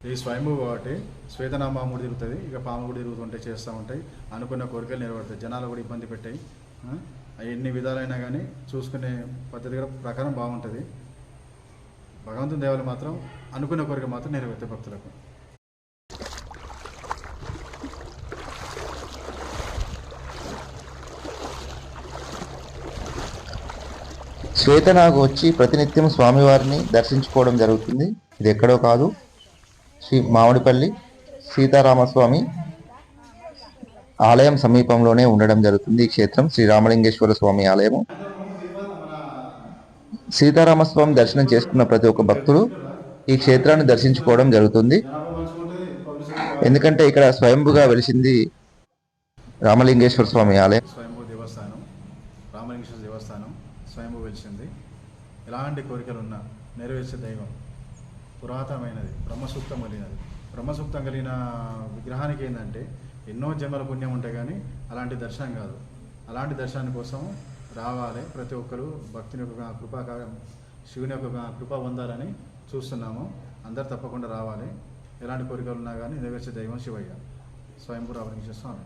ఈ స్వయంభూ కాబట్టి శ్వేతనామాముడు తిరుగుతుంది, ఇక పాము కూడా తిరుగుతుంటే చేస్తూ ఉంటాయి, అనుకున్న కోరికలు నెరవేరుతాయి. జనాలు కూడా ఇబ్బంది పెట్టాయి. ఎన్ని విధాలైనా కానీ చూసుకునే పద్ధతి కూడా ప్రకారం బాగుంటుంది. భగవంతుని దేవాలు మాత్రం అనుకున్న కోరిక మాత్రం నెరవేరుతాయి భక్తులకు. శ్వేతనాగు వచ్చి ప్రతినిత్యం స్వామివారిని దర్శించుకోవడం జరుగుతుంది. ఇది ఎక్కడో కాదు, శ్రీ మామిడిపల్లి సీతారామస్వామి ఆలయం సమీపంలోనే ఉండడం జరుగుతుంది. ఈ క్షేత్రం శ్రీరామలింగేశ్వర స్వామి ఆలయము. సీతారామస్వామి దర్శనం చేసుకున్న ప్రతి ఒక్క భక్తుడు ఈ క్షేత్రాన్ని దర్శించుకోవడం జరుగుతుంది. ఎందుకంటే ఇక్కడ స్వయంభుగా వెలిసింది రామలింగేశ్వర స్వామి ఆలయం. స్వయంభూ దేవస్థానం, రామలింగేశ్వర దేవస్థానం స్వయంభూ వెలిసింది. ఎలాంటి కోరికలు ఉన్నా నెరవేర్చే దైవం, పురాతనమైనది, బ్రహ్మసూక్తం కలిగినది. బ్రహ్మసూక్తం కలిగిన విగ్రహానికి ఏంటంటే ఎన్నో జన్మల పుణ్యం ఉంటాయి, కానీ అలాంటి దర్శనం కాదు. అలాంటి దర్శనాన్ని కోసం రావాలి ప్రతి ఒక్కరు. భక్తుని యొక్క కృపా, శివుని యొక్క కృప పొందాలని చూస్తున్నాము. అందరు తప్పకుండా రావాలి. ఎలాంటి కోరికలు ఉన్నా కానీ నెరవేర్చే దైవం శివయ్య, స్వయంభూ రామలింగేశ్వర స్వామి.